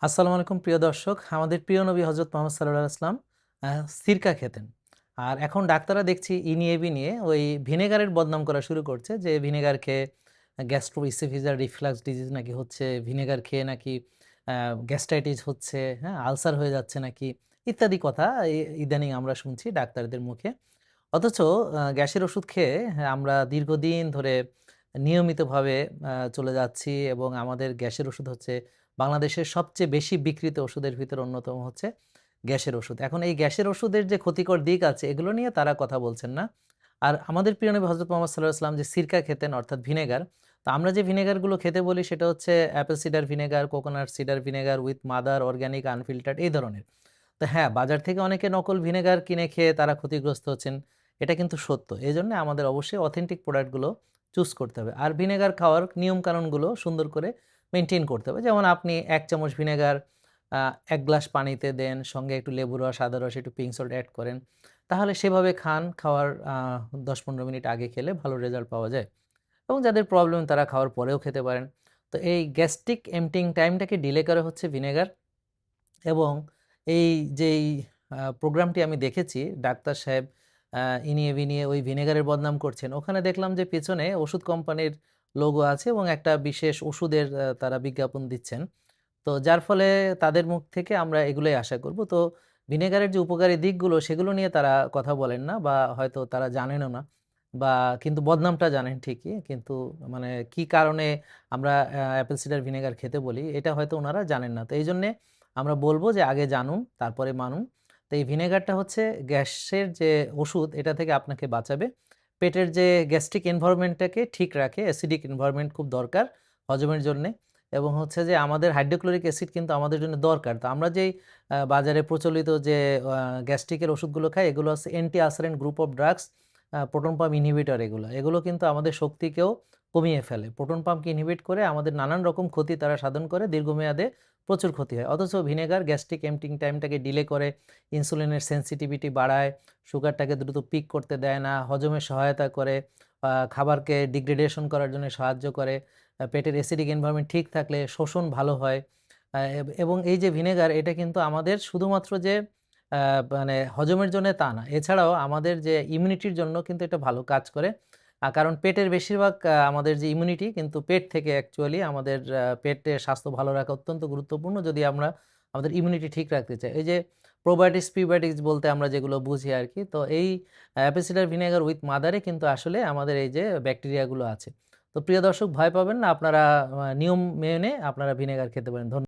আসসালামু আলাইকুম প্রিয় দর্শক। আমাদের প্রিয় নবী হযরত মুহাম্মদ সাল্লাল্লাহু আলাইহি ওয়াসাল্লাম সিরকা খেতেন। আর এখন ডাক্তাররা দেখছি ই নিয়ে বি নিয়ে ওই ভিনেগারের বদনাম করা শুরু করছে যে ভিনেগার খেয়ে গ্যাস্ট্রো ইসোফেজিয়াল রিফ্লাক্স ডিজিজ নাকি হচ্ছে, ভিনেগার খেয়ে নাকি গ্যাস্ট্রাইটিস হচ্ছে, হ্যাঁ? আলসার হয়ে যাচ্ছে নাকি ইত্যাদি কথা ইদানিং আমরা শুনছি ডাক্তারদের মুখে। অথচ গ্যাসের ওষুধ খেয়ে আমরা দীর্ঘদিন ধরে নিয়মিতভাবে চলে যাচ্ছি এবং আমাদের গ্যাসের ওষুধ হচ্ছে বাংলাদেশের সবচেয়ে বেশি বিক্রিত ওষুধের ভিতরে অন্যতম হচ্ছে গ্যাসের ওষুধ। এখন এই গ্যাসের ওষুধের যে ক্ষতিকর দিক আছে এগুলো নিয়ে তারা কথা বলছেন না। আর আমাদের প্রিয় নবী হযরত মুহাম্মদ সাল্লাল্লাহু আলাইহি ওয়াসাল্লাম যে সিরকা খেতেন অর্থাৎ ভিনেগার, তো আমরা যে ভিনেগারগুলো খেতে বলি সেটা হচ্ছে Apple cider vinegar, coconut cider vinegar with mother organic unfiltered এই ধরনের। তো হ্যাঁ, বাজার থেকে অনেকে নকল ভিনেগার কিনে খেয়ে তারা ক্ষতিগ্রস্ত হচ্ছেন। এটা কিন্তু সত্য। এজন্য আমাদের অবশ্যই অথেন্টিক প্রোডাক্টগুলো চুজ করতে হবে। আর ভিনেগার খাওয়ার নিয়মকানুনগুলো সুন্দর করে মেইনটেইন করতে হবে। যেমন আপনি ১ চামচ ভিনেগার আ ১ গ্লাস পানিতে দেন, সঙ্গে একটু লেবুর রস, আদার রস, একটু পিঙ্ক সল্ট এড করেন। তাহলে সেভাবে খান। খাওয়ার ১০-১৫ মিনিট আগে খেলে ভালো রেজাল্ট পাওয়া যায়। এবং যাদের প্রবলেম তারা খাওয়ার পরেও খেতে পারেন। তো এই গ্যাস্ট্রিক এম্পটিং টাইমটাকে ডিলে করে হচ্ছে ভিনেগার। এবং এই যেই প্রোগ্রামটি আমি দেখেছি ডাক্তার সাহেব ইনিয়ে বিনিয়ে ওই ভিনেগারের বদনাম করছেন। ওখানে দেখলাম যে পেছনে ওষুধ কোম্পানির লোগো আছে এবং একটা বিশেষ ওষুধের তারা বিজ্ঞাপন দিচ্ছেন। তো যার ফলে তাদের মুখ থেকে আমরা এগুলোই আশা করব। তো ভিনেগারের যে উপকারী দিকগুলো সেগুলো নিয়ে তারা কথা বলেন না বা হয়তো তারা জানেনও না বা কিন্তু বদনামটা জানেন ঠিকই। কিন্তু মানে কি কারণে আমরা অ্যাপেল সিডার ভিনেগার খেতে বলি এটা হয়তো উনারা জানেন না। তো এইজন্যে আমরা বলব যে আগে জানুন তারপরে মানুন। তো এই ভিনেগারটা হচ্ছে গ্যাসের যে ওষুধ এটা থেকে আপনাকে বাঁচাবে। পেটের যে গ্যাস্ট্রিক এনভায়রনমেন্টটাকে ঠিক রাখে, অ্যাসিডিক এনভায়রনমেন্ট খুব দরকার হজমের জন্যে। এবং হচ্ছে যে আমাদের হাইড্রোক্লোরিক অ্যাসিড কিন্তু আমাদের জন্য দরকার। তো আমরা যেই বাজারে প্রচলিত যে গ্যাস্ট্রিকের ওষুধগুলো খাই এগুলো হচ্ছে anti আলসারেন্ট group of drugs, proton pump inhibitor এগুলো। এগুলো কিন্তু আমাদের শক্তিকেও কমিয়ে ফেলে। প্রোটন পাম্পকে ইনহিবিট করে আমাদের নানান রকম ক্ষতি তারা সাধন করে, দীর্ঘমেয়াদে প্রচুর ক্ষতি হয়। অথচ ভিনেগার গ্যাস্ট্রিক এম্পটিং টাইমটাকে ডিলে করে, ইনসুলিনের সেনসিটিভিটি বাড়ায়, সুগারটাকে দ্রুত পিক করতে দেয় না, হজমে সহায়তা করে, খাবারকে ডিগ্রেডেশন করার জন্য সাহায্য করে। পেটের অ্যাসিডিক এনভায়রনমেন্ট ঠিক থাকলে শোষণ ভালো হয়। এবং এই যে ভিনেগার এটা কিন্তু আমাদের শুধুমাত্র যে আ মানে হজমের জন্য তা না। এছাড়াও আমাদের যে ইমিউনিটির জন্য কিন্তু এটা ভালো কাজ করে। কারণ পেটের বেশিরভাগ আমাদের যে ইমিউনিটি কিন্তু পেট থেকে অ্যাকচুয়ালি আমাদের পেটের স্বাস্থ্য ভালো রাখা অত্যন্ত গুরুত্বপূর্ণ যদি আমরা আমাদের ইমিউনিটি ঠিক রাখতে চাই। এই যে প্রোবায়োটিক্স, প্রিবায়োটিক্স বলতে আমরা যেগুলো বুঝি আরকি। তো এই অ্যাপেল সিডার ভিনেগার উইথ মাদারে কিন্তু আসলে আমাদের এই যে ব্যাকটেরিয়াগুলো আছে। তো প্রিয় দর্শক ভয় পাবেন না। আপনারা নিয়ম মেনে আপনারা ভিনেগার খেতে পারেন।